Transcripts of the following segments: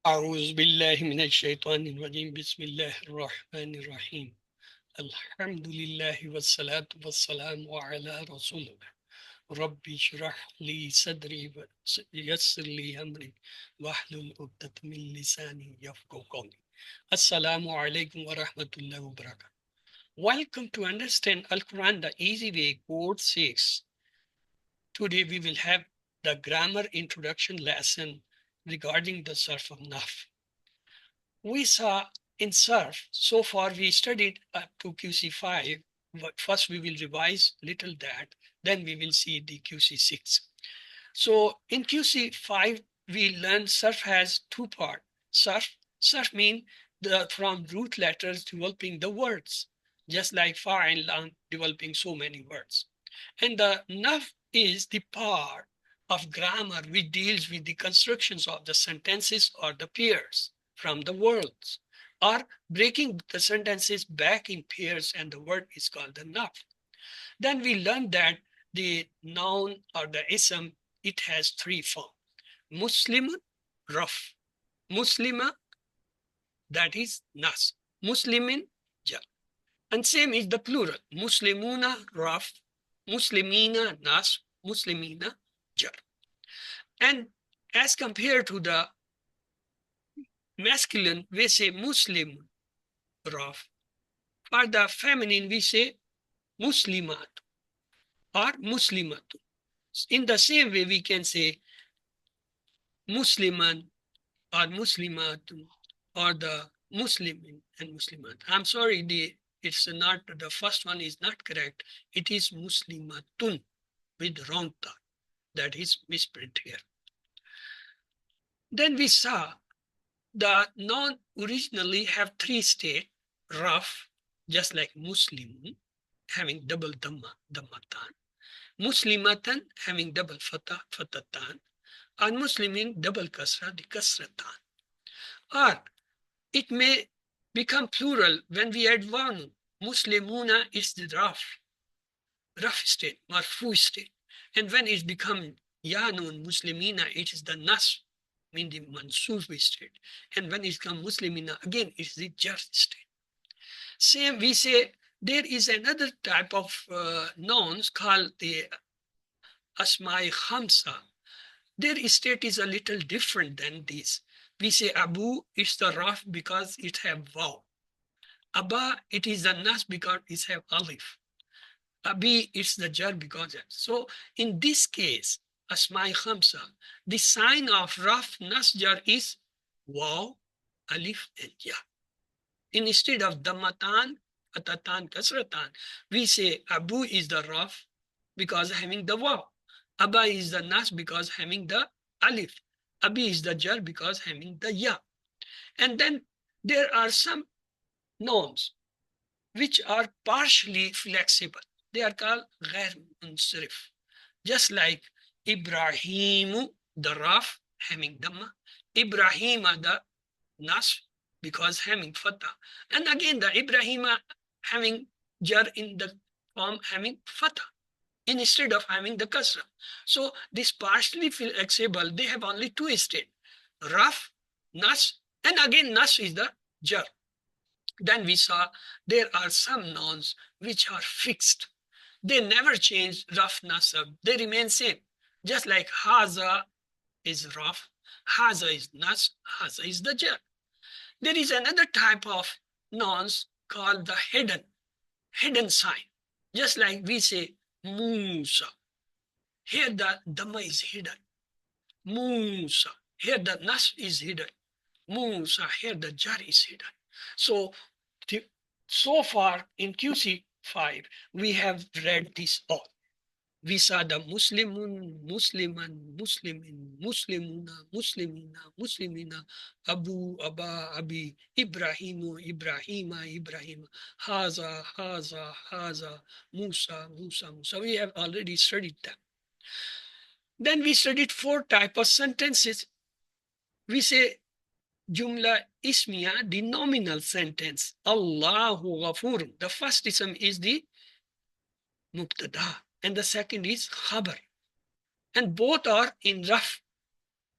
أعوذ بالله من الشيطان الرجيم بسم الله الرحمن الرحيم الحمد لله والصلاة والسلام على رسول الله ربي اشرح لي صدري ويسر لي أمري واحلل عقدة من لساني يفقهوا قولي. Assalamu alaikum wa rahmatullahi wa barakatuh. Welcome to Understand Al-Quran the Easy Way, Code 6. Today we will have the grammar introduction lesson regarding the surf of Naf. We saw in surf, so far we studied up to QC5, but first we will revise little that, then we will see the QC6. So in QC5, we learned surf has two parts. Surf mean the from root letters developing the words, just like far and long developing so many words. And the naf is the part of grammar which deals with the constructions of the sentences or the pairs from the words, or breaking the sentences back in pairs, and the word is called the naf. Then we learned that the noun or the ism, it has three forms. Muslim, raf. Muslima, that is nas. Muslimin, jar. And same is the plural. Muslimuna, raf. Muslimina, nas. Muslimina, jar. And as compared to the masculine, we say Muslim, raf. For the feminine, we say Muslimat or Muslimat. In the same way, we can say Musliman or Muslimatun or the Muslimin and Muslimat. I'm sorry, it's not, the first one is not correct. It is Muslimatun with round ta. That is misprint here. Then we saw the noun originally have three states, rough, just like Muslimun, having double dhamma, dhammatan, Muslimatan, having double fatah, fatatan, and Muslimin, double kasra, the kasratan. Or it may become plural when we add one. Muslimuna is the rough state, marfu state. And when it becomes yanun, Muslimina, it is the nas, mean the mansuf state. And when it becomes Muslimina, again, it's the jar state. Same, we say there is another type of nouns called the asma'i khamsa. Their state is a little different than this. We say Abu, it's the raf because it have vav. Abba, it is the nas because it have alif. Abi, it's the jar because of. So in this case, asma'i khamsa, the sign of raf nas jar is waw, alif, and ya. Instead of dhammatan, fatatan, kasratan, we say Abu is the raf because having the waw. Abba is the nas because having the alif. Abi is the jar because having the ya. And then there are some nouns which are partially flexible. They are called ghair munsarif. Just like Ibrahimu, the raf, having dhamma. Ibrahima, the nas, because having fatah. And again, the Ibrahima having jar in the form having fatah instead of having the kasra. So this partially flexible, they have only two states, raf, nas, and again nas is the jar. Then we saw there are some nouns which are fixed. They never change raf, nasab. They remain same. Just like haza is raf, haza is nas, haza is the jar. There is another type of nouns called the hidden sign. Just like we say Musa. Here the dhamma is hidden. Musa. Here the nas is hidden. Musa. Here the jar is hidden. So, so far in QC5, we have read this all. We saw the Muslimun, Musliman, Muslimin, Muslimuna, Muslimina, Muslimina, Abu, Abba, Abi, Ibrahimu, Ibrahima, Ibrahima, Haza, Haza, Haza, Musa, Musa, Musa. We have already studied them. Then we studied four types of sentences. We say Jumla Ismiya, the nominal sentence. Allahu Ghafur. The first ism is the Mubtada, and the second is Khabar. And both are in raf,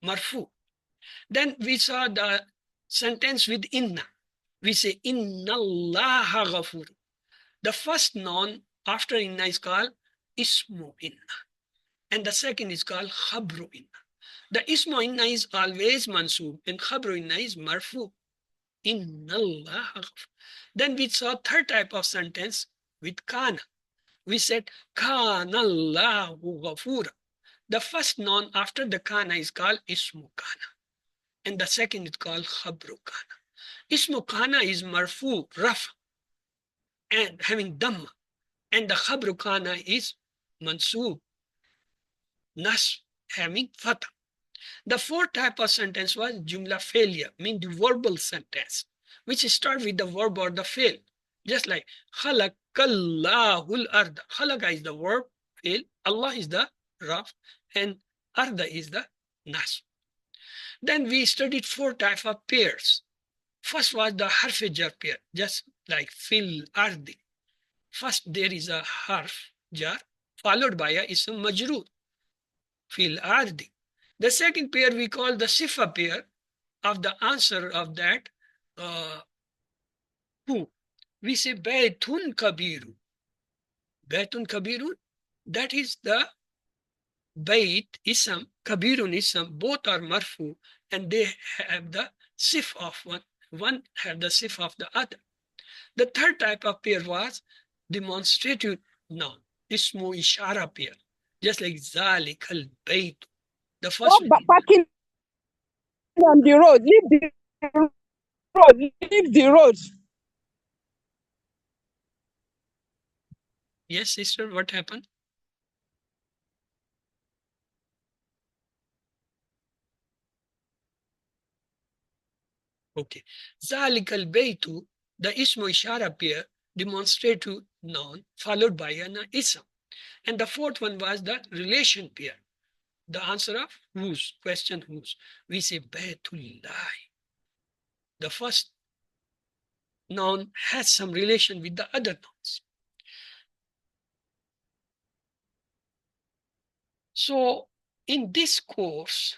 marfu. Then we saw the sentence with inna. We say inna Allah ghafur. The first noun after inna is called ismu inna. And the second is called khabru inna. The ismu inna is always mansub and khabru inna is marfu. Inna Allah ghafur. Then we saw third type of sentence with kana. We said kana Allahu ghafura. The first noun after the kana is called ismu kana. And the second is called khabru kana. Ismu kana is marfu, raf, and having dhamma. And the khabru kana is mansub, nas, having fatha. The fourth type of sentence was jumla failure, mean the verbal sentence, which start with the verb or the fail. Just like khalaqallahul arda. Khalaqa is the verb, fail. Allah is the raf, and arda is the nas. Then we studied four types of pairs. First was the harf jar pair, just like fil ardi. First there is a harf jar followed by a ism majroor, fil ardi. The second pair we call the sifa pair of the answer of that who. We say baytun kabiru. Baytun kabiru, that is the bayt ism, kabirun ism, both are marfu and they have the sif of one. One have the sif of the other. The third type of pair was demonstrative noun, ismu ishara pair, just like zalik al bayt. The first Stop parking on the road. Leave the road. Leave the road. Yes, sister, what happened? Okay. Zalik al baytu, the ismu ishara pair, demonstrative noun followed by an ism. And the fourth one was the relation pair. The answer of whose, question whose. We say baytullah. The first noun has some relation with the other nouns. So in this course,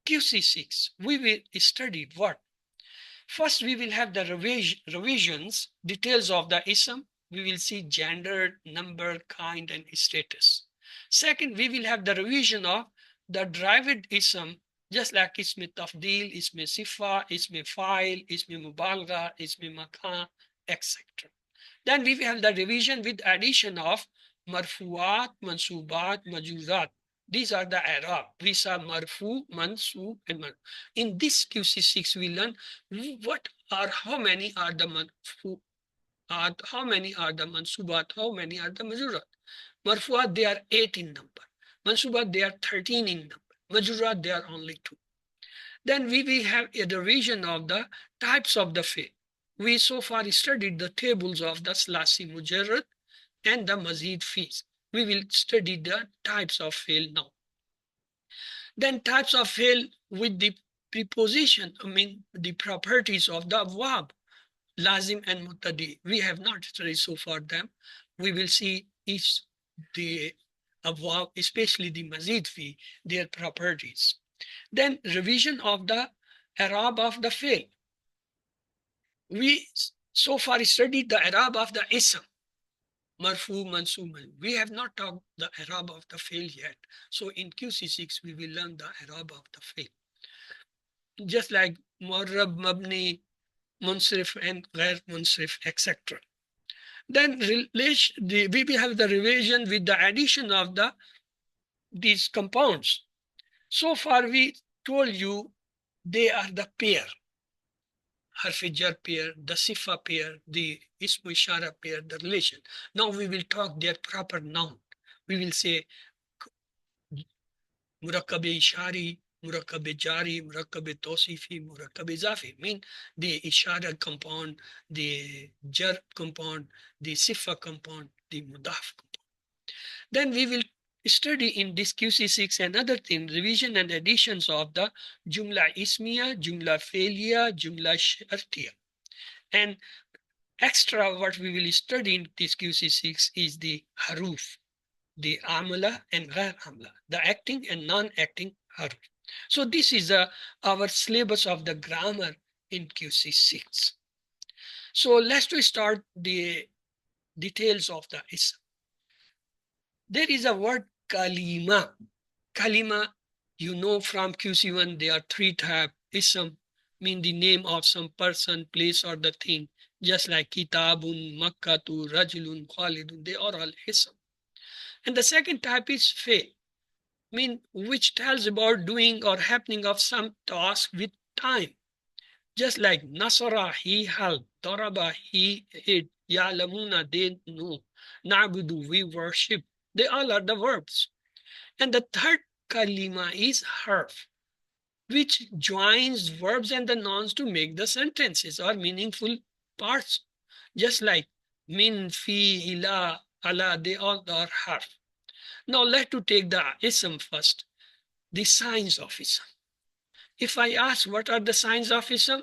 QC6, we will study what? First, we will have the revisions, details of the ism. We will see gender, number, kind, and status. Second, we will have the revision of the derived ism, just like ism tafdil, ism sifa, ism fa'il, ism mubalgha, ism makan, etc. Then we will have the revision with addition of marfuat, mansubat, majuzat. These are the Arab. These are marfu, mansub, and marfu. In this QC6, we learn how many are the marfu, how many are the mansubat, how many are the majurat. Marfuat, they are 8 in number. Mansubat, they are 13 in number. Majurat, they are only 2. Then we will have a revision of the types of the fi'l. We so far studied the tables of the Slasi Mujarrad and the Mazid fees. We will study the types of fi'l now. Then types of fi'l with the preposition, the properties of the verb, lazim and mutadi. We have not studied so far them. We will see each the verb, especially the Mazid fee, their properties. Then revision of the Arab of the fi'l. We so far studied the Arab of the ism, marfu, mansub. We have not talked the Arab of the fail yet. So in QC6, we will learn the Arab of the fail. Just like Mu'arrab, Mabni, Munsrif, and Ghair Munsrif, etc. Then we will have the revision with the addition of these compounds. So far, we told you they are the pair. Harf jar pair, the sifa pair, the ismu ishara pair, the relation. Now we will talk their proper noun. We will say murakkab ishari, murakkab jari, murakkab tawsifi, murakkab izafi. Mean the ishara compound, the jar compound, the sifa compound, the mudaf compound. Then we will study in this QC6 another thing, revision and additions of the jumla ismiya, jumla failure, jumla shartiya. And extra what we will study in this QC6 is the haruf, the amala and ghair amala, the acting and non-acting haruf. So this is our syllabus of the grammar in QC6. So let's start the details of the ism. There is a word kalima. Kalima, you know from QC1, there are three types. Ism mean the name of some person, place, or the thing, just like kitabun, makkatu, rajulun, khalidun, they are all ism. And the second type is fe, mean which tells about doing or happening of some task with time. Just like Nasara, he helped, Daraba, he hid, Ya'lamuna, they know, Na'budu, we worship. They all are the verbs. And the third kalima is harf, which joins verbs and the nouns to make the sentences or meaningful parts. Just like min, fi, ila, ala, they all are harf. Now let's take the ism first, the signs of ism. If I ask what are the signs of ism,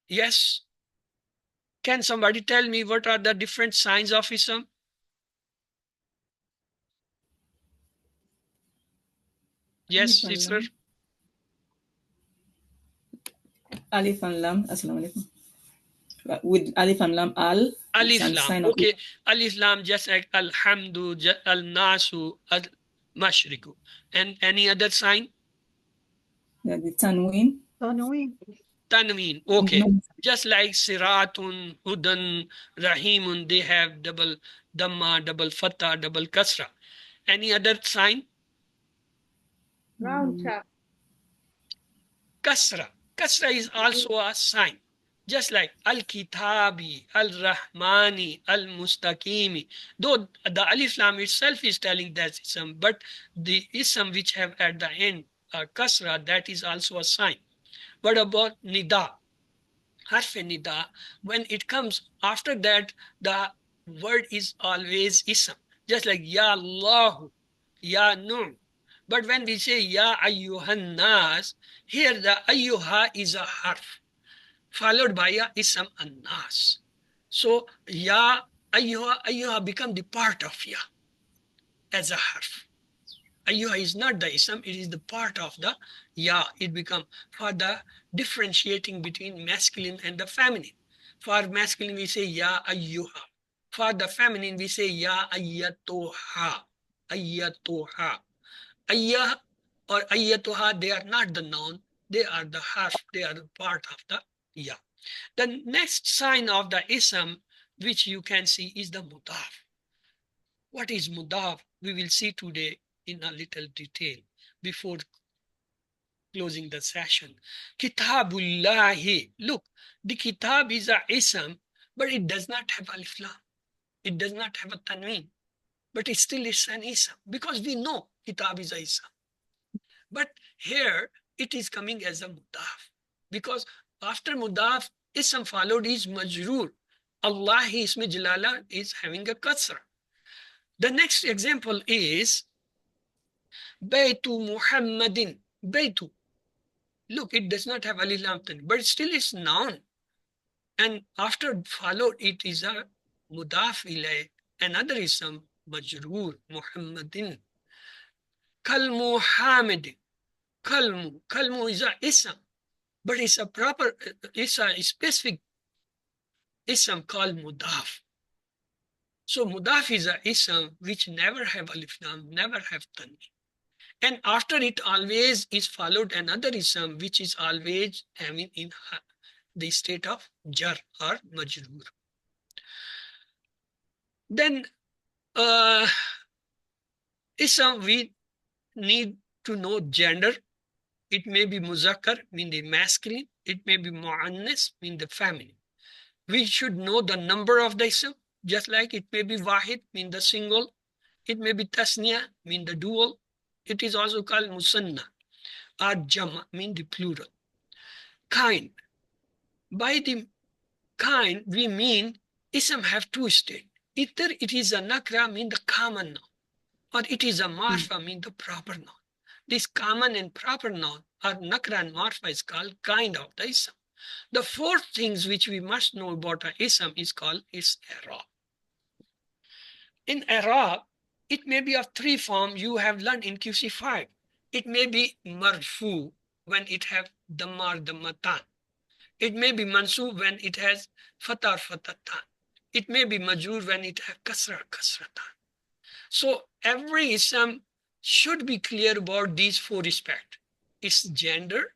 yes, can somebody tell me what are the different signs of ism? Yes, sister. Alif and Lam. Assalamu alaikum. With Alif and Lam, al. Alif and Lam. sign of Okay. Alif Lam, just like Alhamdu, Al Nasu, Al Mashriku. And any other sign? the Tanween. Tanween. Okay. No. Just like Siratun, Hudan, Rahimun, they have double Dhamma, double Fatha, double Kasra. Any other sign? Round chap. Kasra. Kasra is also a sign. Just like Al-Kitabi, Al-Rahmani, Al-Mustaqimi. Though the Alif Lam itself is telling that ism, but the ism which have at the end Kasra, that is also a sign. What about Nida? Harf Nida, when it comes after that, the word is always ism. Just like Ya Allahu, Ya Nur. But when we say Ya Ayyuhan Nas, here the Ayyuha is a harf, followed by a ism an nas. So Ya Ayyuha become the part of Ya as a harf. Ayyuha is not the ism, it is the part of the Ya. It become for the differentiating between masculine and the feminine. For masculine, we say Ya Ayyuha. For the feminine, we say Ya Ayyatuha. Ayyatuha. Ayyah or Ayyatuha, they are not the noun, they are the harf, they are the part of the Ya. The next sign of the ism, which you can see, is the mudaf. What is mudaf? We will see today in a little detail before closing the session. Kitabullahi. Look, the kitab is a ism, but it does not have alif lam. It does not have a tanween, but it still is an ism because we know kitab is a ism. But here it is coming as a mudaf because after mudaf, ism followed is majroor. Allah ism jalala is having a kasra. The next example is Baytu Muhammadin. Baytu. Look, it does not have alif lam tan, but still is noun. And after followed, it is a mudaf ilay. Another ism majroor Muhammadin. Kal Muhammadin. Kalmu. Kalmu is a ism, but it's a proper, it's a specific ism called mudaf. So mudaf is a ism which never have alif lam, never have tanween. And after it always is followed another ism which is always having in the state of jar or majroor. Then ism we need to know gender. It may be muzakkar, mean the masculine. It may be mu'annas, mean the feminine. We should know the number of the ism, just like it may be wahid, mean the single. It may be tasniya, mean the dual. It is also called musanna or jama, mean the plural. Kind. By the kind, we mean ism have two states. Either it is a nakra, mean the common noun, or it is a marfa, mean the proper noun. This common and proper noun, or nakra and marfa, is called kind of the ism. The fourth things which we must know about a ism is called its i'rab. In i'rab, it may be of three forms you have learned in QC5. It may be marfu when it have damma or dammatan. It may be mansub when it has fatah or fatatan. It may be majrur when it has kasra or kasratan. So every ism should be clear about these four aspects. Its gender,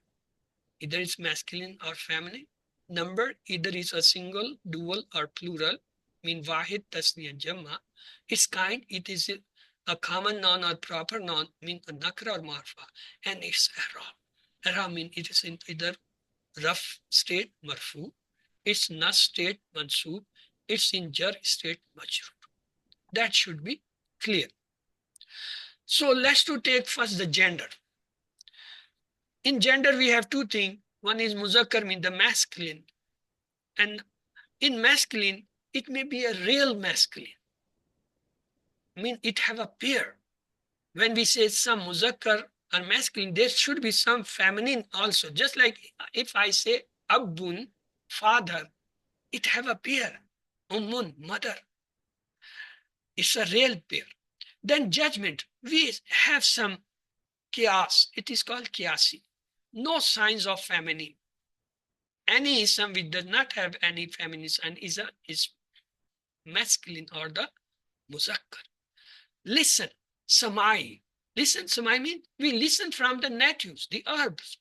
either it's masculine or feminine. Number, either it's a single, dual, or plural, mean wahid, tasniya, jamma. Its kind, it is a common noun or proper noun, mean a nakra or marfa. And its i'rab. I'rab mean it is in either rough state, marfu. It's nas state, mansub. It's in jar state, majrur. That should be clear. So let's to take first the gender. In gender, we have two things. One is muzakkar, mean the masculine. And in masculine, it may be a real masculine. Mean it have a pair. When we say some muzakkar or masculine, there should be some feminine also. Just like if I say abun, father, it have a pair. Ummun, mother. It's a real pair. Then judgment. We have some qiyas. It is called qiyasi. No signs of feminine. Any ism which does not have any feminine sign is masculine or the muzakkar. Listen, samai. Listen, samai means we listen from the natives, the Arabs,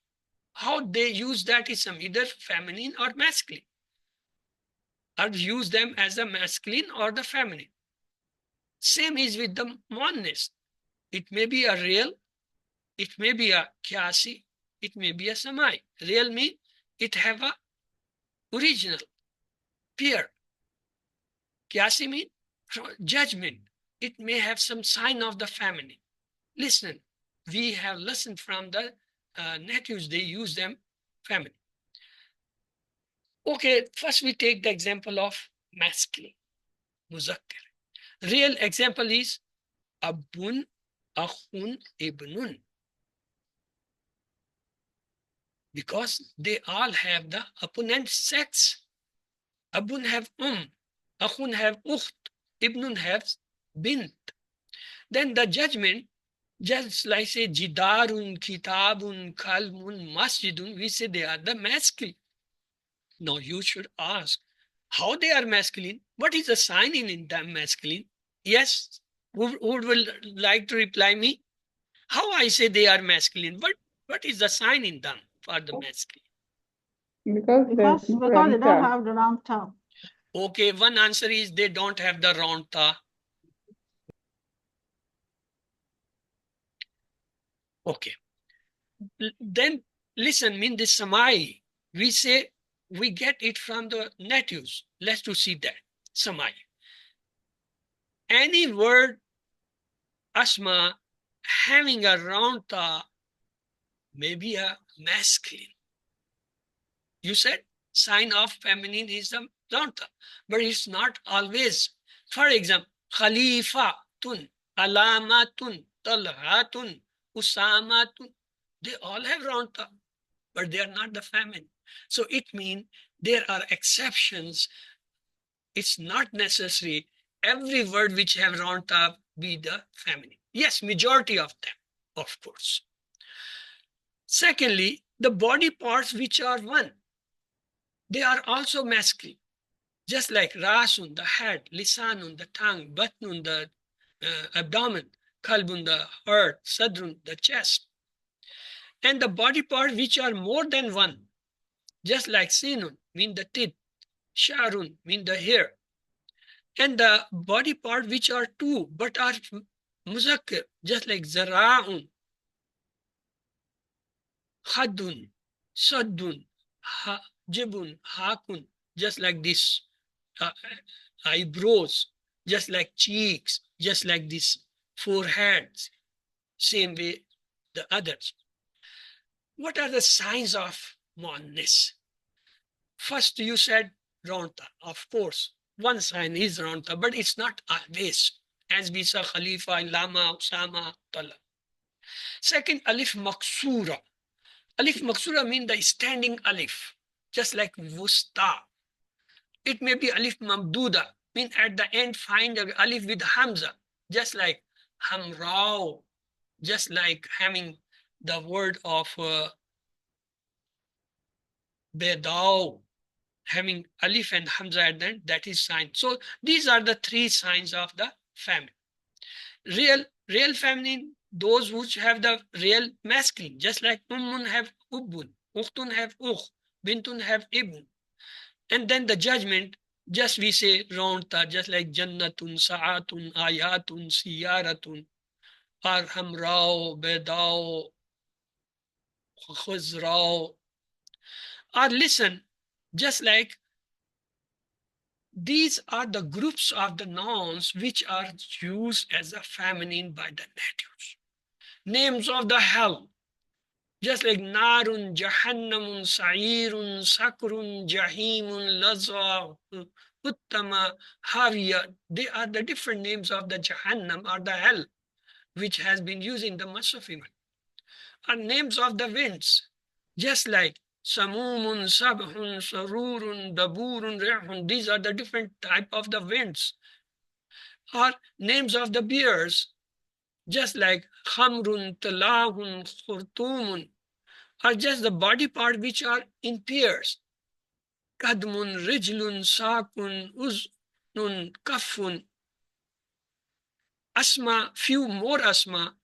how they use that ism, either feminine or masculine. Arabs use them as the masculine or the feminine. Same is with the muannas. It may be a real, it may be a qiyasi, it may be a samai. Real means it have a original, pair. Qiyasi means judgment. It may have some sign of the feminine. Listen, we have listened from the natives, they use them feminine. Okay, first we take the example of masculine, muzakkar. Real example is abun, akhun, ibnun. Because they all have the opponent sex. Abun have akhun have ukht, ibnun has bint. Then the judgment, just like say jidarun, kitabun, kalmun, masjidun, we say they are the masculine. Now you should ask how they are masculine. What is the sign in them masculine? Yes, who will like to reply me? How I say they are masculine? What is the sign in them for the masculine? Because they don't have the round top. Okay, one answer is they don't have the round ta. Okay. Then listen, mean this samai. We say we get it from the natives. Let's to see that. Samai. Any word asma having a round ta may be a masculine. You said sign of feminine is the round ta, but it's not always. For example, khalifatun, alamatun, talhatun, usamatun. They all have round ta, but they are not the feminine. So it means there are exceptions. It's not necessary every word which have round ta be the feminine. Yes, majority of them, of course. Secondly, the body parts which are one, they are also masculine. Just like rasun, the head, lisanun, the tongue, batnun, the abdomen, kalbun, the heart, sadrun, the chest. And the body parts which are more than one, just like sinun, mean the teeth, sharun, mean the hair. And the body part which are two, but are muzakkar, just like zara'un, khadun, saddun, jibun, hakun, just like this, eyebrows, just like cheeks, just like this foreheads, same way the others. What are the signs of muannas? First, you said roundta. Of course, one sign is roundta, but it's not always. As we saw Khalifa, Lama, Usama, Tala. Second, alif maksura. Alif maksura means the standing alif, just like wusta. It may be alif mamduda, mean at the end find the alif with hamza, just like hamrao, just like having the word of Bedao, having alif and hamza at the end, that is sign. So these are the three signs of the feminine. Real feminine, those which have the real masculine, just like ummun have ubbun, ukhtun have ukh, bintun have ibn. And then the judgment, just we say round ta, just like jannatun, sa'atun, ayatun, siyaratun, or hamrao, bedao, khuzrao. Or listen, just like these are the groups of the nouns which are used as a feminine by the natives. Names of the hell, just like narun, jahannamun, sa'irun, sakrun, jahimun, laza, uttama, haviya. They are the different names of the jahannam or the hell, which has been used in the Masafim. Are names of the winds, just like samumun, sabhun, sarurun, daburun, rehun. These are the different type of the winds. Are names of the beers, just like khamrun, talahun, khurtumun, are just the body part which are in pairs. Kadmun, rijlun, sakun, uznun, kafun. Asma, few more asma,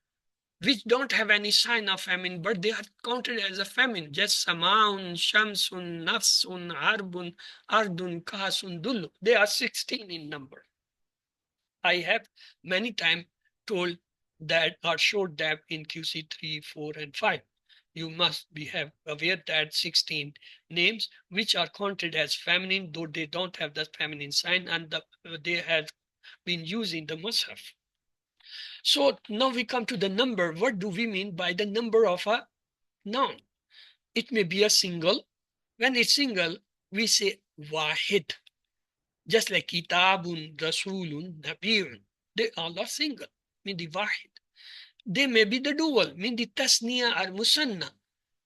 which don't have any sign of feminine, but they are counted as a feminine. Just samaun, shamsun, nafsun, arbun, ardun, kasun, dullu. They are 16 in number. I have many times told that or showed that in QC3, 4, and 5. You must be aware that 16 names which are counted as feminine, though they don't have the feminine sign, and they have been used in the Mus'haf. So now we come to the number. What do we mean by the number of a noun? It may be a single. When it's single, we say wahid. Just like kitabun, rasulun, nabiyun. They all are single, mean the wahid. They may be the dual, mean the tasniya or musanna.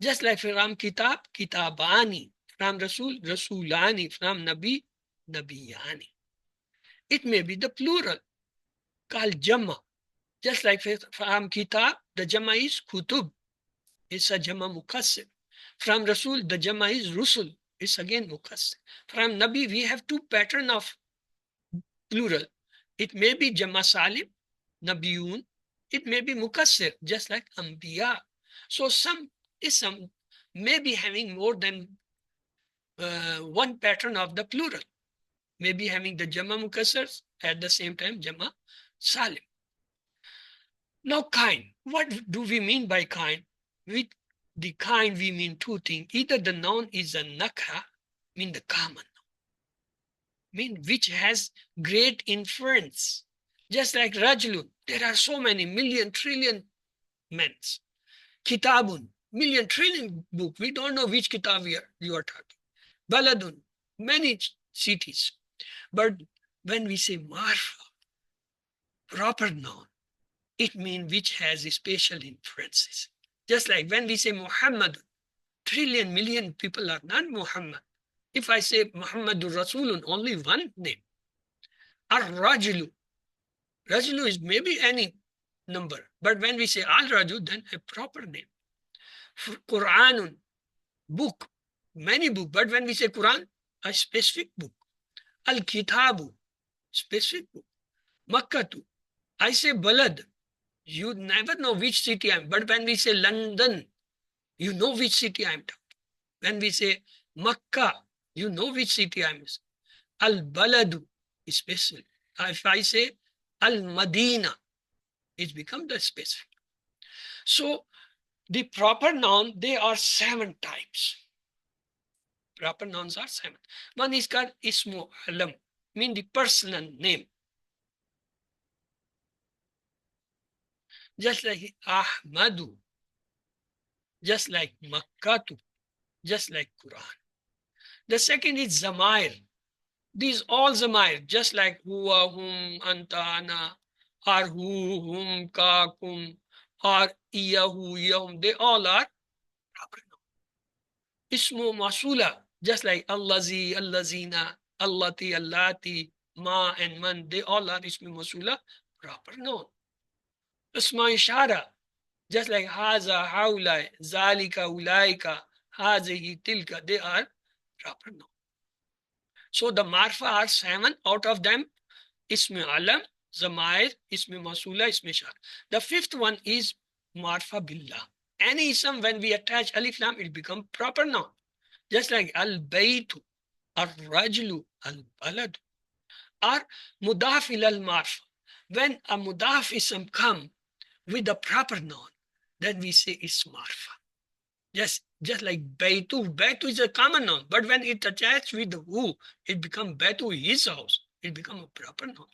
Just like from kitab, kitabani. From rasul, rasulani. From nabi, nabiyani. It may be the plural, called jama. Just like from kitab, the jama is kutub. It's a jama mukassir. From rasul, the jama is rusul. It's again mukassir. From nabi, we have two patterns of plural. It may be jama salim, nabiyun. It may be mukassir, just like anbiya. So some ism may be having more than one pattern of the plural. Maybe having the jama mukassir at the same time jama salim. Now kind. What do we mean by kind? With the kind we mean two things. Either the noun is a nakra, mean the common, mean which has great inference. Just like rajulun, there are so many million trillion men. Kitabun, million trillion book. We don't know which kitab you are talking. Baladun, many cities. But when we say marfa, proper noun, it means which has spatial inferences. Just like when we say Muhammad, trillion million people are not Muhammad. If I say Muhammadur Rasulun, only one name. Ar-Rajulu. Rajulu is maybe any number. But when we say Al-Raju, then a proper name. Quranun, book, many books. But when we say Quran, a specific book. Al-Kitabu, specific book. Makkatu, I say Balad. You never know which city I'm. But when we say London, you know which city I'm talking. When we say Makkah, you know which city I'm. Al-Baladu is specific. If I say Al-Madina, it's become the specific. So the proper noun, they are 7 types. Proper nouns are 7. One is called Ismu Alam, mean the personal name. Just like Ahmadu, just like Makkatu, just like Quran. The second is Zamair. These all Zamair, just like Huwa, Hum, Anta, Ana, or Hu, Hum, Ka, Kum, or Iyahu, Iyahum, they all are proper noun. Ismu Masula, just like Allazi, Allazina, Allati, Allati, Ma, and Man, they all are Ismu Masula, proper noun. Isma Ishara, Just like haza, haulai, zalika, ulaika, hazihi, tilka, they are proper noun. So the marfa are 7. Out of them, ismi alam, zamair, ismi masula, ismi shar. The 5th one is marfa billah. Any ism, when we attach alif lam, it become proper noun. Just like al-baytu, al-rajlu, al-balad, or mudaf ila al-marfa. When a mudaf ism come with a proper noun, then we say it's marfa. Just like baytu. Baytu is a common noun, but when it attached with who, it become baytu, his house. It become a proper noun.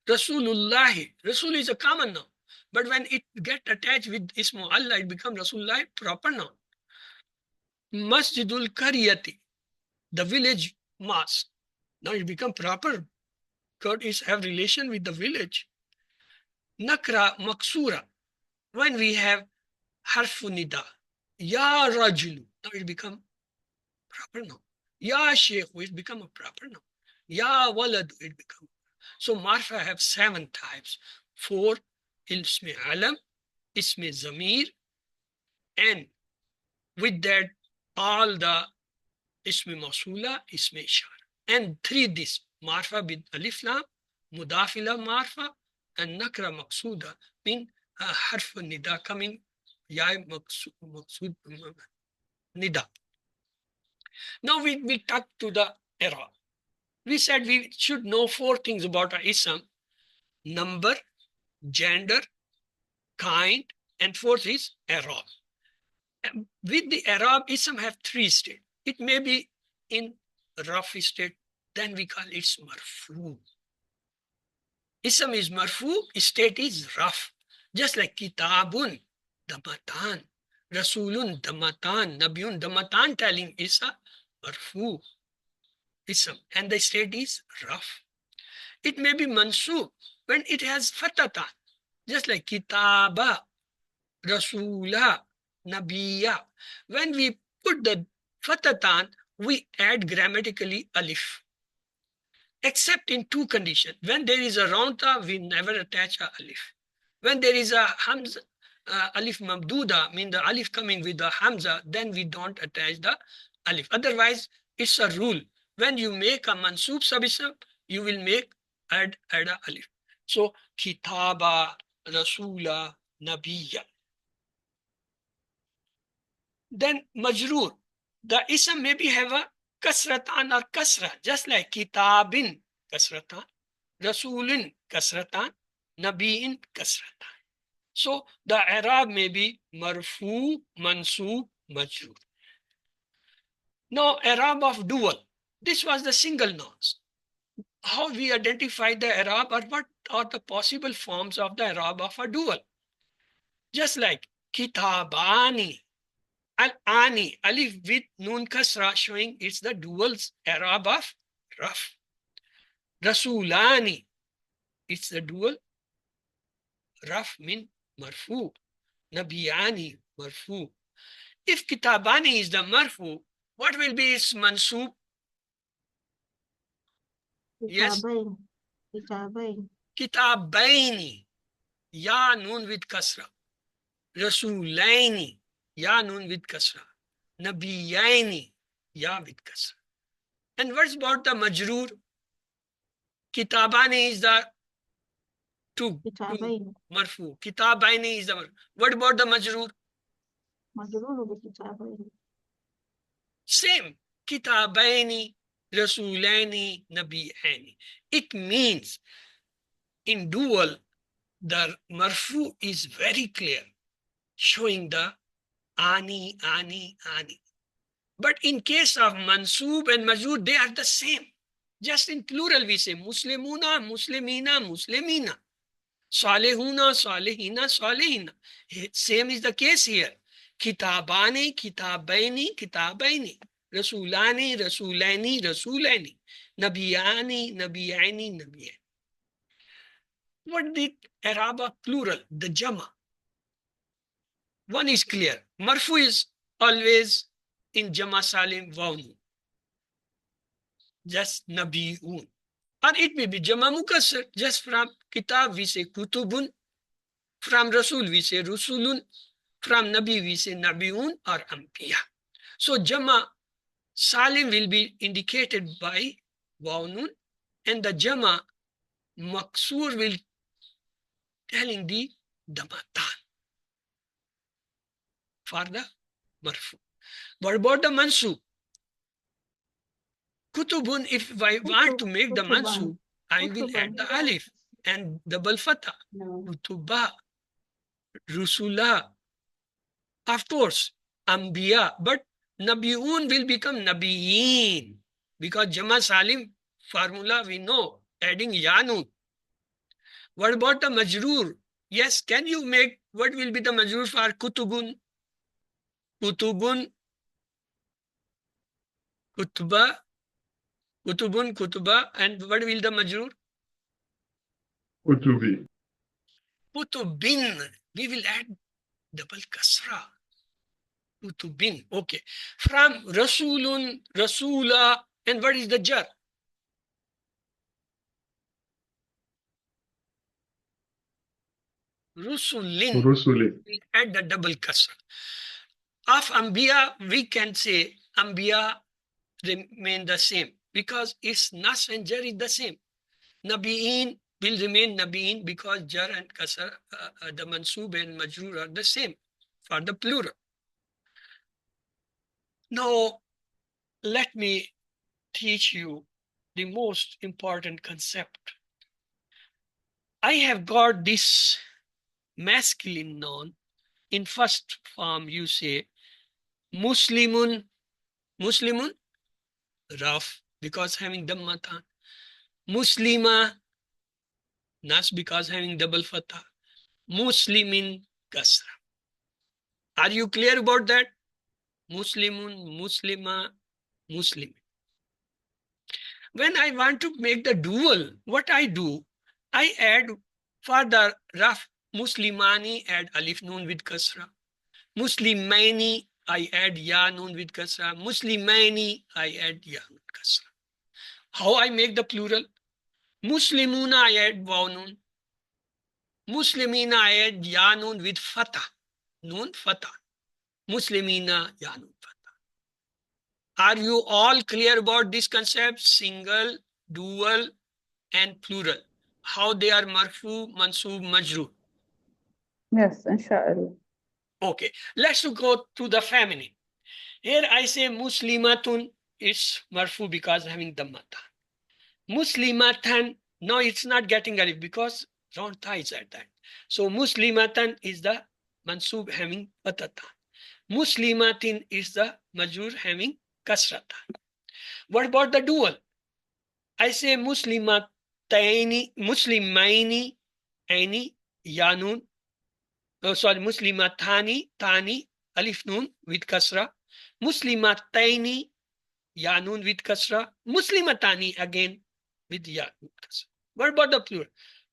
Rasulullahi. Rasul is a common noun, but when it get attached with ismu Allah, it become Rasulullah, proper noun. Masjidul Kariyati, the village mosque. Now it become proper. God is have relation with the village. Nakra maksura. When we have harfu nida, ya rajulu, now it become proper noun. Ya sheikh, it become a proper noun. Ya walad, it become. So marfa have 7 types. 4 ismi alam, ismi zamir, and with that all the ismi masula, ismi ishar. And 3 this marfa with alif lam, mudafila marfa, and nakra maqsuda mean harf nida coming ya maqsud nida. Now we talk to the era. We said we should know 4 things about an ism: number, gender, kind, and 4th is Arab. With the Arab, ism have 3 states. It may be in rough state, then we call it marfu. Ism is marfu, state is rough. Just like kitabun, damatan, rasulun, damatan, nabiyun, damatan, telling is a marfu ism, and the state is rough. It may be mansub when it has fatatan, just like kitaba, rasula, nabiya. When we put the fatatan, we add grammatically alif. Except in 2 conditions. When there is a round ta, we never attach a alif. When there is a hamza, alif mamduda, mean the alif coming with the hamza, then we don't attach the alif. Otherwise, it's a rule. When you make a mansub sabism, you will add a alif. So kitaba, rasula, nabiya. Then majroor. The ism maybe have a kasratan or kasra, just like kitabin kasratan, rasulin kasratan, nabiin kasratan. So the Arab may be marfu, mansub, majroor. Now Arab of dual. This was the single nouns. How we identify the Arab, or what are the possible forms of the Arab of a dual? Just like kitabani, al-ani, alif with nun kasra, showing it's the dual Arab of raf. Rasulani, it's the dual raf min marfu. Nabiyani, marfu. If kitabani is the marfu, what will be its mansub? Yes. Kitabain. Kitabain. Kitabaini, ya nun with kasra. Rasulaini, ya nun with kasra. Nabiyaini, ya with kasra. And what's about the majroor? Kitabani is the two Kitabain. marfu. Kitabaini is the marfu. What about the majroor? Majrur bi kitabain. Same. Kitabaini, Rasulaini, Nabiyaini. It means in dual, the marfu is very clear, showing the ani, ani, ani. But in case of mansub and majroor, they are the same. Just in plural, we say muslimuna, muslimina, muslimina. Salihuna, salihina, salihina. Same is the case here. Kitabani, kitabaini, kitabaini. Rasulani, rasulaini, rasulaini. Nabiyani, nabiyaini, nabiyaini. What the Araba plural, the Jama? One is clear. Marfu is always in Jama Salim Waunu. Just Nabi'un. Or it may be Jama Mukassar. Just from Kitab we say Kutubun. From Rasul, we say Rusulun. From Nabi, we say Nabiun or Ambiya. So Jama Salim will be indicated by Wawnun, and the Jama Maksur will telling the Damatan for the Marfu. What about the Mansub? Kutubun, if I want to make the Mansub, I will add the Alif and double Fatah. Kutuba, Rusula, of course, Ambiya, but Nabiun will become Nabiyin because Jama Salim formula we know, adding Yanun. What about the Majrur? Yes, can you make, what will be the Majrur for Kutubun? Kutubun, Kutuba, Kutubun, Kutuba, and what will the Majrur? Kutubi. Kutubin. We will add double Kasra. Kutubin. Okay. From Rasulun, Rasula, and what is the Jar? Rusulin. Rusuli. We add the double Kasra. Of Ambiya, we can say Ambiya remain the same because its Nas and Jar is the same. Nabiin will remain Nabiin because Jar and Kasra, the Mansub and Majrur are the same for the plural. Now, let me teach you the most important concept. I have got this masculine noun. In first form, you say Muslimun, Muslimun, Raf, because having Dammatan. Muslima, Nas, because having double Fatah. Muslimin, Kasra. Are you clear about that? Muslimun, Muslima, Muslim. When I want to make the dual, what I do, I add for the Raf, Muslimani, add Alif Nun with Kasra. Muslimaini, I add Ya Nun with Kasra. Muslimaini, I add Ya Nun Kasra. How I make the plural? Muslimuna, I add Waw Nun. Muslimina, I add Ya Nun with Fatah. Nun Fatah. Muslimina, Ya Nun Fatah. Are you all clear about this concept? Single, dual, and plural. How they are marfu, mansub, majrur. Yes, inshallah. Okay, let's go to the feminine. Here I say Muslimatun is marfu because having dammatan. Muslimatan, no, it's not getting alif because round tha is at that. So Muslimatan is the mansub having patatan. Muslimatin is the majrur having kasratan. What about the dual? I say Muslimataini, Muslimaini, Aini, Yanun. Oh, sorry, Muslimatani, Tani, Alif Nun with Kasra. Muslimataini, Yanun with Kasra. Muslimatani again with Ya with Kasra. What about the plural?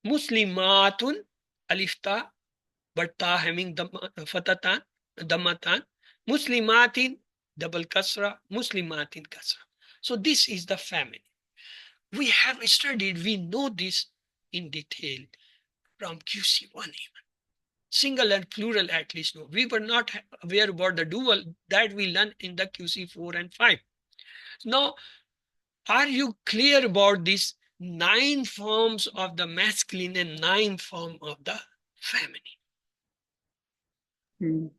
Muslimatun, Alif Ta, but Ta having Fatatan, Damatan. Muslimatin, double Kasra. Muslimatin Kasra. So this is the feminine. We have studied, we know this in detail from QC1 even. Single and plural at least no. We were not aware about the dual that we learned in the QC4 and 5. Now, are you clear about these 9 forms of the masculine and 9 forms of the feminine?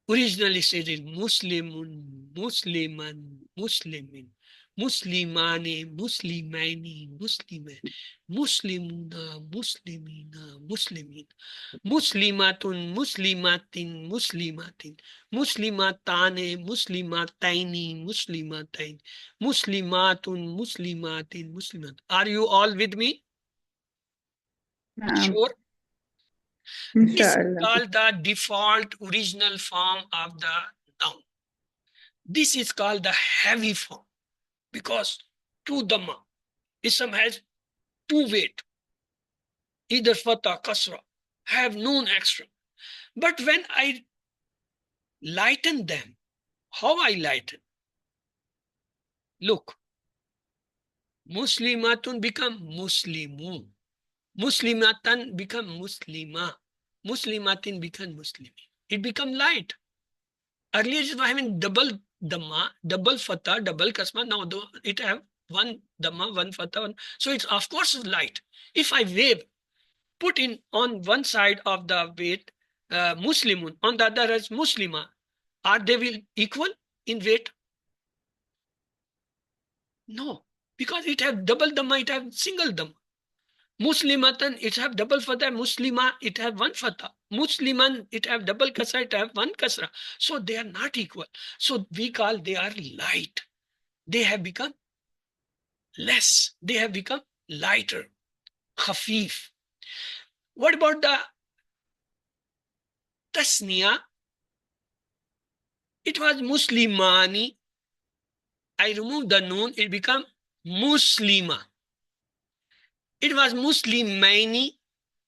Originally said in Muslimun, Musliman, Muslimin, Muslimane, Muslimaini, Musliman, Muslimuna, Muslimina, Muslimin, Muslimatun, Muslimatin, Muslimatin, Muslimatane, Muslimataini, Muslimatain, Muslimatun, Muslimatin, Muslimat. Are you all with me? Sure. This is called the default original form of the noun. This is called the heavy form because two dhamma. Ism has 2 weight, either fatha, kasra, have noon extra. But when I lighten them, how I lighten? Look, Muslimatun become Muslimun. Muslimatan become Muslima. Muslimatin become Muslimi. It become light. Earlier it was having double Dhamma, double Fatha, double Kasma. Now it have one Dhamma, one Fatha. One. So it's of course light. If I wave, put in on one side of the weight Muslimun, on the other as Muslima, are they will equal in weight? No, because it have double Dhamma, it have single Dhamma. Muslimatan, it have double fatha. Muslima, it have one fatha. Musliman, it have double kasra, it have one kasra. So they are not equal. So we call they are light. They have become less. They have become lighter. Khafif. What about the tasniya? It was Muslimani. I remove the noon, it become Muslima. It was Muslimaini.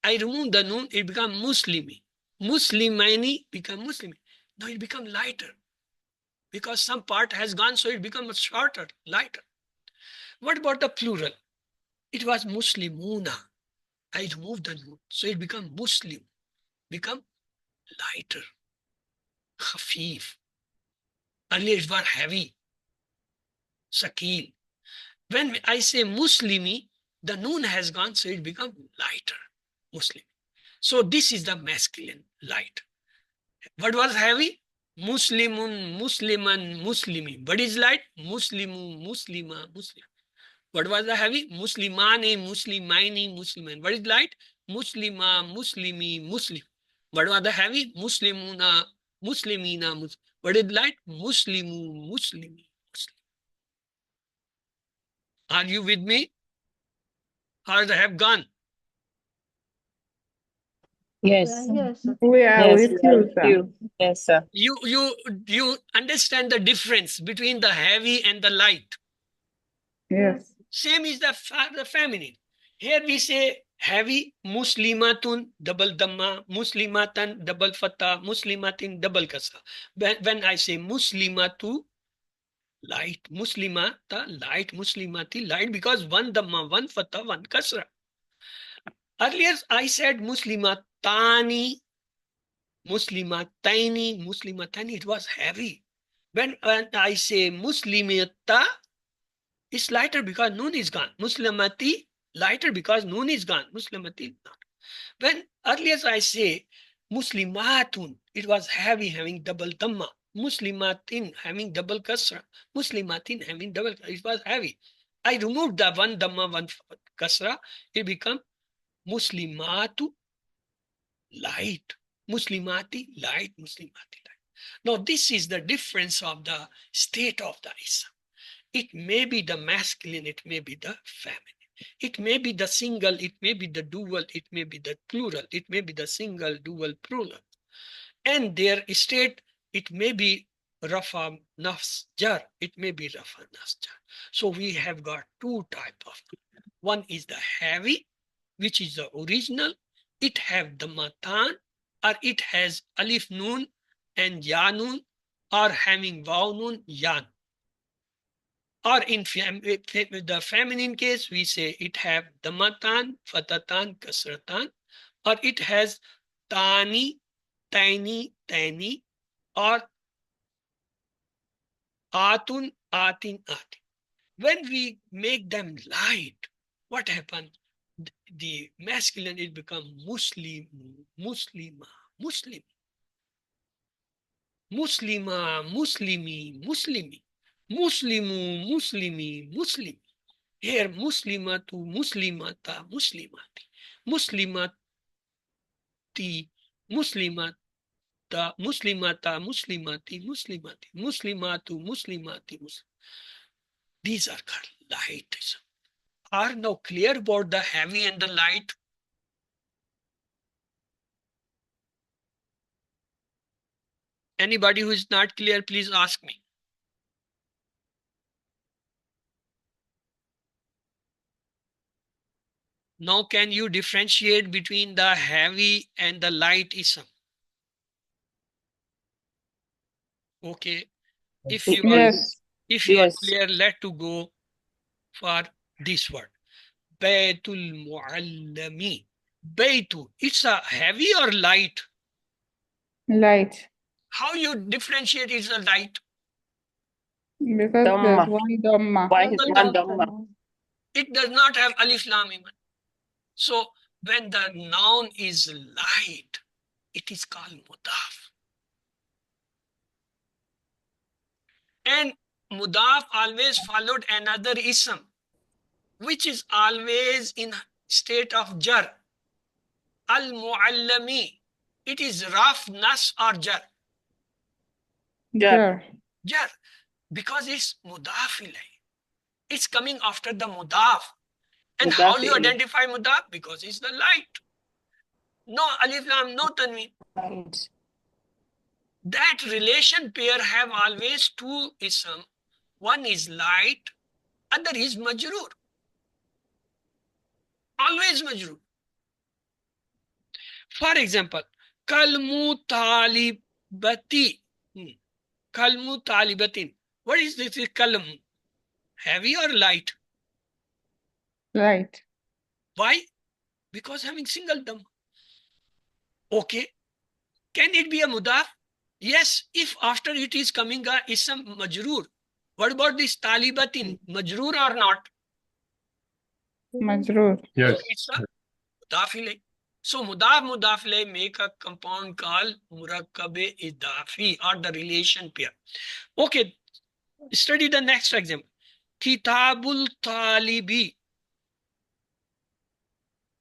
I remove the noon, it become Muslimi. Muslimaini become Muslimi. Now it become lighter. Because some part has gone, so it becomes shorter, lighter. What about the plural? It was Muslimuna. I removed the noon, so it become Muslim, become lighter, khafif. Earlier it was heavy, sakil. When I say Muslimi, the noon has gone, so it become lighter, Muslim. So this is the masculine, light. What was heavy? Muslimun, Musliman, Muslimi. What is light? Muslimu, Muslima, Muslim. What was the heavy? Muslimani, Muslimaini, Musliman. What is light? Muslima, Muslimi, Muslim. What was the heavy? Muslimuna, Muslimina, Muslim. What is light? Muslimu, Muslimi, Muslim. Are you with me? Or they have gone? Yes. Yes, sir. We are Yes, with we are you, with sir. you. Yes, sir. You understand the difference between the heavy and the light. Yes. Same is the feminine. Here we say heavy, Muslimatun, double Dhamma, Muslimatan, double Fatah, Muslimatin, double Kasra. When I say Muslimatu, light, Muslimata, light, Muslimati, light, because one Dhamma, one Fatah, one Kasra. Earlier I said Muslimatani, Muslimataini, Muslimatani, it was heavy. When I say Muslimata, it's lighter because noon is gone. Muslimati, lighter because noon is gone. Muslimati, not. When earlier I say Muslimatun, it was heavy, having double dhamma. Muslimatin, having double kasra. Muslimatin, having double kasra. It was heavy. I removed the one dhamma, one kasra. It become Muslimatu, light. Muslimati, light. Muslimati, light. Now this is the difference of the state of the Islam. It may be the masculine, it may be the feminine. It may be the single, it may be the dual, it may be the plural, it may be the single, dual, plural. And their state, it may be rafa, nafs, jar, it may be rafa, nafs, jar. So we have got two types of. One is the heavy, which is the original. It have the matan, or it has alif nun and ya nun, or having vav nun, yan. Or in the feminine case, we say it have damatan, fatatan, kasratan, or it has tani, tiny, tiny, or atun, atin, atin. When we make them light, what happens? The masculine, it becomes Muslim, Muslima, Muslim, Muslima, Muslimi, Muslimi, Muslimu, Muslimi, Muslim. Here, Muslimatu, Muslimata, Muslimati, Muslimati, Muslimata, Muslimata, Muslimati, Muslimati, Muslimatu, Muslimati, Muslim. These are called light. Are now clear about the heavy and the light? Anybody who is not clear, please ask me. Now, can you differentiate between the heavy and the light ism? Okay. If you are, Yes. if you are Yes. clear, let to go for this word. Baitul Muallami. Baytu. It's a heavy or light? Light. How you differentiate it's a light? Because there's Dhamma. one Dhamma. Why is one Dhamma. Dhamma? It does not have alif lam mim. So when the noun is light, it is called mudaf. And mudaf always followed another ism, which is always in state of jar. Al-mu'allami. It is raf, nas or jar. Jar. Jar. Because it's mudaf ilay. It's coming after the mudaf. And how Mudaf you ilayh. identify mudaf? Because it's the light. No alif lam, no tanween. Right. That relation pair have always two ism. One is light, other is majroor. Always majroor. For example, kalmu talibati. Kalmu talibatin. What is this kalm? Heavy or light? Light. Why? Because having single dam. Okay. Can it be a mudaf? Yes, if after it is coming a ism majroor. What about this talibatin? Majroor or not? Majroor. So it's a mudaf ilay. So mudaf ilay make a compound called murakkabe idafi or the relation pair. Okay, study the next example. Kitabul talibi.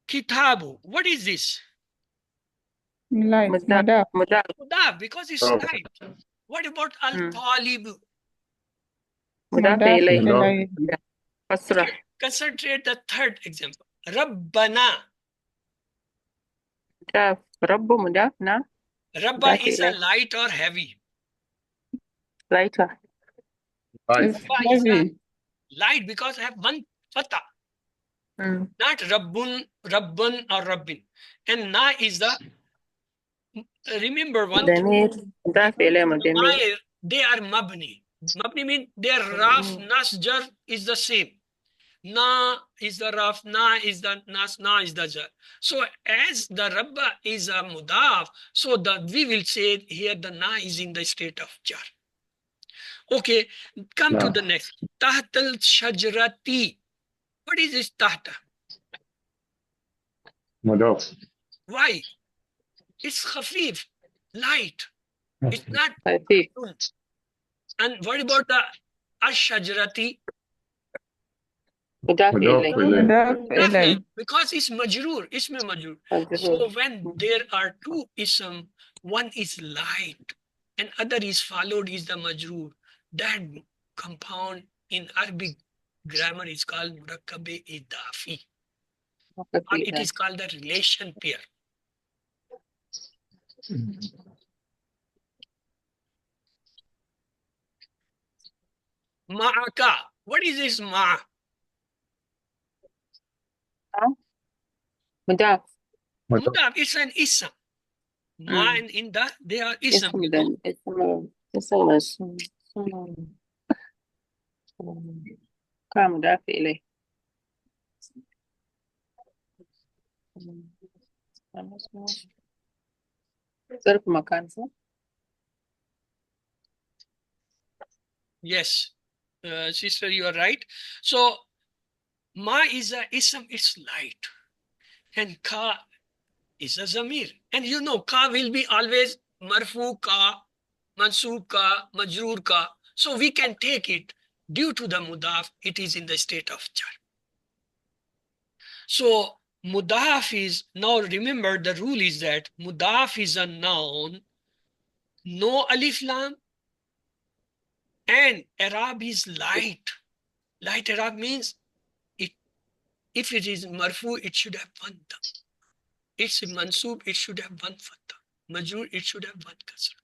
Kitabu. What is this? Light. Mudaf. Mudaf. Mudaf. Mudaf, because it's light. What about al-talibu? Mudaf Mudaf ilayh. ilayh. Kasra. Concentrate the third example. Rabbana. Mudaf. Rabbu mudaf na. Rabba Mudaf is a ilayh. light or heavy? Lighter. It's Rabba is a heavy. light because I have one fatha. Mm. Not rabbun, rabbun or rabbin. And na is the, remember one thing. Damir. Mudaf ilayh madamir. Damair, they are mabni. Mabni means their raf, nas, jar is the same. Na is the raf, na is the nas, na is the jar. So as the rabba is a mudaf, so we will say here the na is in the state of jar. Okay, come to the next. Tahtal shajrati. What is this tahta? Mudaf. Why? It's khafif, light. It's not. Khafif. And what about the ash-shajrati? Mudaf ilayh. Mudaf ilayh. Because it's majroor, isme majroor. Majroor. So when there are two ism, one is light and other is followed is the majroor. That compound in Arabic grammar is called murakkabe idafi. Or it is called the relation pair. Ma'aka. What is this ma? Mudaf. Mudaf, it's an ism. Ma and inda, they are ism. Ism then. Ism. Ka mudaf ilayh. Zarf makan sa. Yes, sister, you are right. So, ma is a ism, it's light. And ka is a zamir. And you know, ka will be always marfu ka, mansub ka, majroor ka. So we can take it due to the mudaf, it is in the state of jar. So mudaf is, now remember the rule is that mudaf is a noun, no alif lam, and Arab is light. Light Arab means it. If it is marfu, it should have one dam. It's mansub, it should have one fatha. Majroor, it should have one kasra.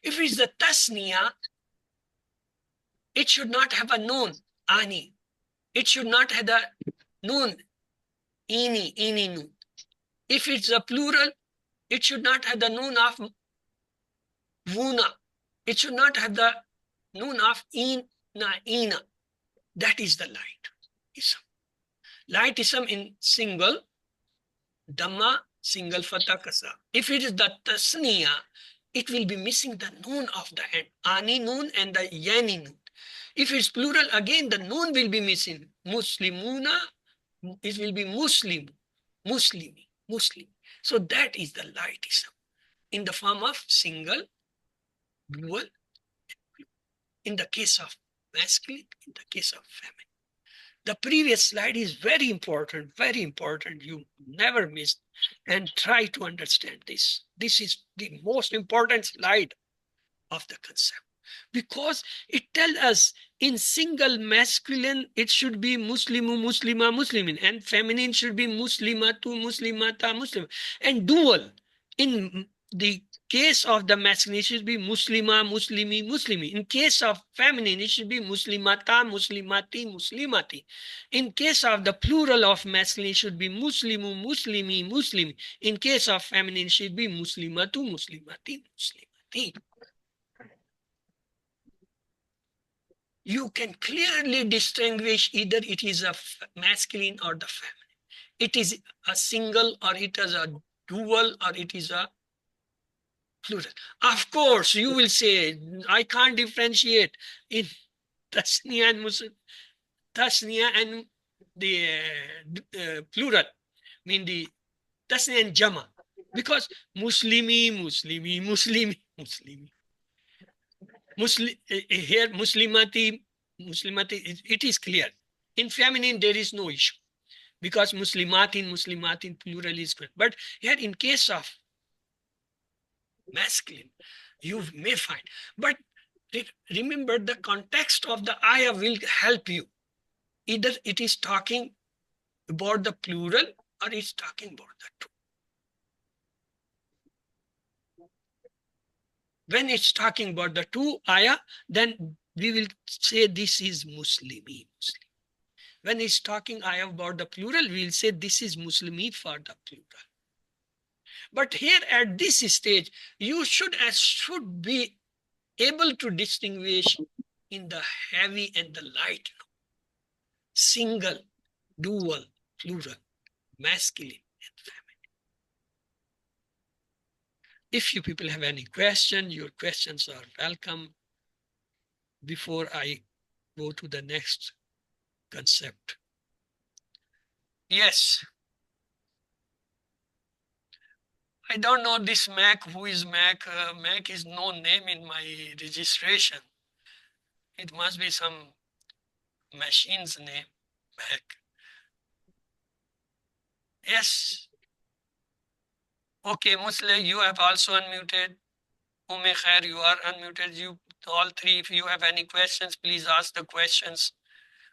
If it's the tasniya, it should not have a noon, ani. It should not have the noon, ini, noon. If it's a plural, it should not have the noon of vuna. It should not have the noon of ina. That is the light ism. Light ism in single, Dhamma, single fatha kasra. If it is the tasniya, it will be missing the noon of the end. Ani noon and the yani noon. If it's plural, again the noon will be missing. Muslimuna, it will be Muslim, Muslimi, Muslim. So that is the lightism in the form of single, dual, in the case of masculine, in the case of feminine. The previous slide is very important, very important. You never miss and try to understand this. This is the most important slide of the concept because it tells us in single masculine, it should be Muslimu, Muslima, Muslimin, and feminine should be Muslimatu, Muslimata, Muslim. And dual, in the case of the masculine, it should be Muslima, Muslimi, Muslimi. In case of feminine, it should be Muslimata, Muslimati, Muslimati. In case of the plural of masculine, it should be Muslimu, Muslimi, Muslimi. In case of feminine, it should be Muslimatu, Muslimati, Muslimati. You can clearly distinguish either it is a masculine or the feminine. It is a single or it is a dual or it is a plural. Of course, you will say, I can't differentiate in tasniya and the plural, mean the tasniya and jama, because Muslimi, Muslimi, Muslimi, Muslimi. Here Muslimati, it is clear. In feminine, there is no issue because Muslimatin, plural is good. But here in case of masculine, you may find. But remember the context of the ayah will help you. Either it is talking about the plural or it's talking about the two. When it's talking about the two ayah, then we will say this is Muslimi, Muslim. When it's talking ayah about the plural, we'll say this is Muslimi for the plural. But here at this stage, you should be able to distinguish in the heavy and the light, single, dual, plural, masculine, and feminine. If you people have any questions, your questions are welcome. Before I go to the next concept. Yes. I don't know this Mac. Who is Mac? Mac is no name in my registration. It must be some machine's name, Mac. Yes. Okay, Muslim, you have also unmuted. Khair, you are unmuted. You all three, if you have any questions, please ask the questions.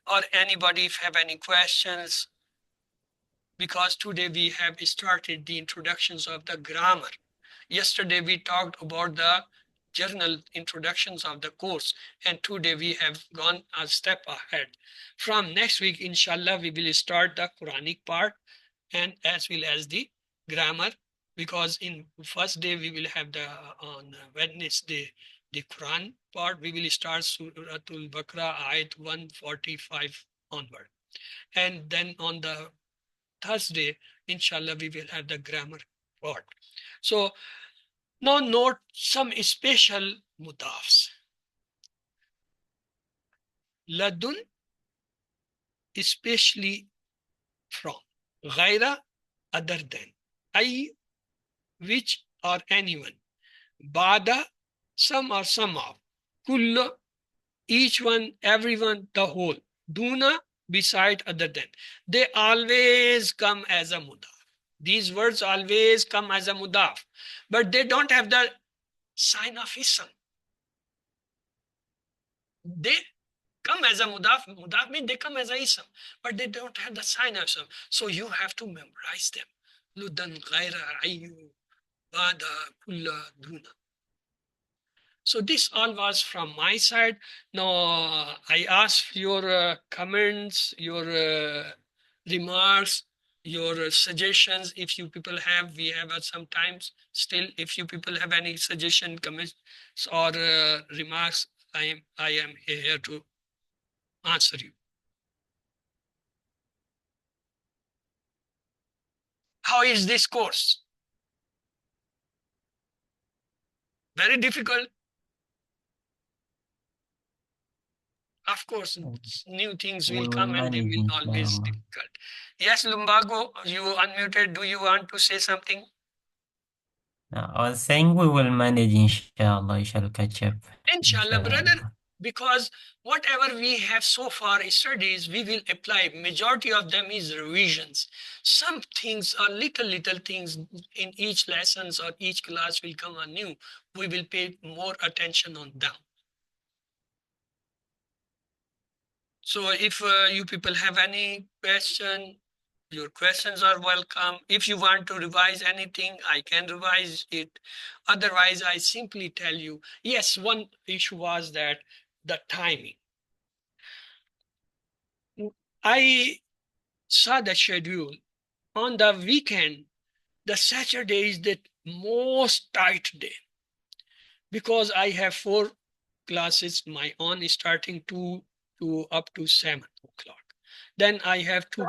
Or anybody if have any questions. Because today we have started the introductions of the grammar. Yesterday we talked about the journal introductions of the course, and today we have gone a step ahead. From next week, inshallah, we will start the Quranic part and as well as the grammar, because in first day we will have on Wednesday the Quran part. We will start Suratul Baqarah ayat 145 onward, and then on the Thursday, inshallah, we will have the grammar part. So now note some special mudafs. Ladun, especially from. Ghaira, other than. Ay, which or anyone. Bada, some or some of. Kulla, each one, everyone, the whole. Duna, beside, other than. They always come as a mudaf. These words always come as a mudaf, but they don't have the sign of ism. They come as a mudaf. Mudaf means they come as a ism, but they don't have the sign of ism. So you have to memorize them. Ludan, ghaira, ayu, bada, kulla, duna. So this all was from my side. Now I ask your comments, your remarks, your suggestions. If you people have, we have sometimes still, if you people have any suggestion, comments or remarks, I am here to answer you. How is this course? Very difficult. Of course, new things We will will come and they manage, will always inshallah. difficult. Yes, Lumbago, you unmuted. Do you want to say something? I was saying we will manage, inshallah. We shall catch up. Inshallah, brother, Inshallah. because whatever we have so far studies, we will apply. Majority of them is revisions. Some things are little things in each lessons or each class will come anew. We will pay more attention on them. So if you people have any question, your questions are welcome. If you want to revise anything, I can revise it. Otherwise, I simply tell you, yes, one issue was that the timing. I saw the schedule. On the weekend, the Saturday is the most tight day because I have 4 classes, my own starting 2 to up to 7 o'clock. Then I have 2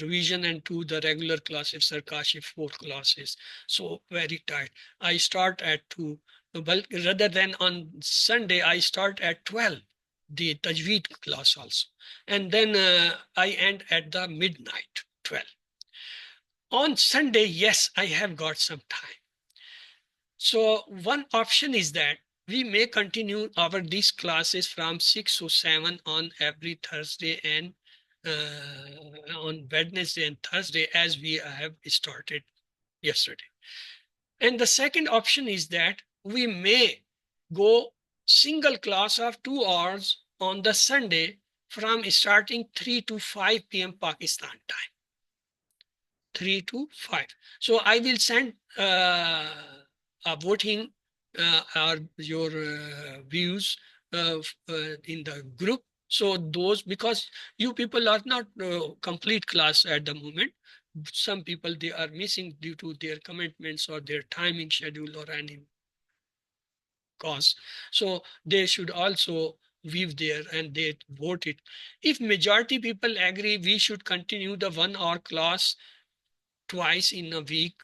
revision and 2 the regular classes, Sarkashi 4 classes. So very tight. I start at 2. Well, rather than on Sunday, I start at 12, the Tajweed class also. And then I end at the midnight, 12. On Sunday, yes, I have got some time. So one option is that we may continue these classes from 6 to 7 on every Thursday and on Wednesday and Thursday as we have started yesterday. And the second option is that we may go single class of 2 hours on the Sunday from starting 3 to 5 p.m. Pakistan time. 3 to 5. So I will send a voting or your views in the group. So those, because you people are not complete class at the moment. Some people, they are missing due to their commitments or their timing schedule or any cause. So they should also view there and they vote it. If majority people agree, we should continue the 1 hour class twice in a week.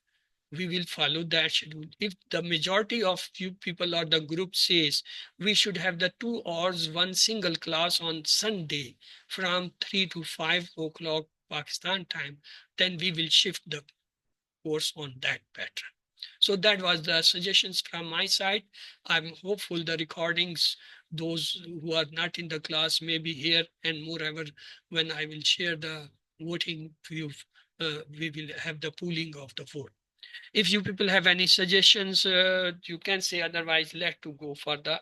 We will follow that schedule. If the majority of you people or the group says we should have the 2 hours, one single class on Sunday from 3 to 5 o'clock Pakistan time, then we will shift the course on that pattern. So that was the suggestions from my side. I'm hopeful the recordings, those who are not in the class may be here, and moreover, when I will share the voting to you, we will have the pooling of the vote. If you people have any suggestions, you can say, otherwise let to go for the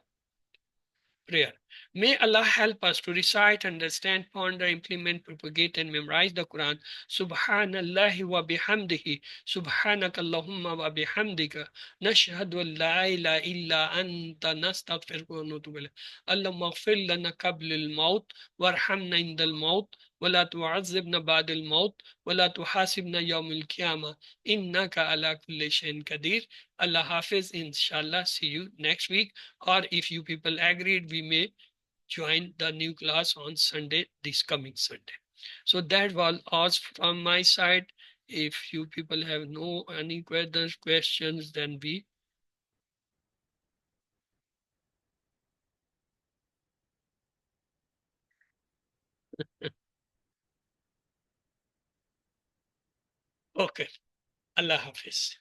prayer. May Allah help us to recite, understand, ponder, implement, propagate, and memorize the Quran. Subhanallah wa bihamdihi. Subhanaka Allahumma wa bihamdika. Nashhadu an la ilaha illa anta nastaghfiruka wa natubu ilayk. Allahumma ighfir lana qabla al-maut warhamna inda al-maut ولا تعذبنا بعد الموت ولا تحاسبنا يوم القيامة إنك على كل شيء قدير. Allah Hafiz, inshallah, see you next week. Or if you people agreed, we may join the new class on Sunday, this coming Sunday. So that was all from my side. If you people have no any questions, then we okay. Allah Hafiz.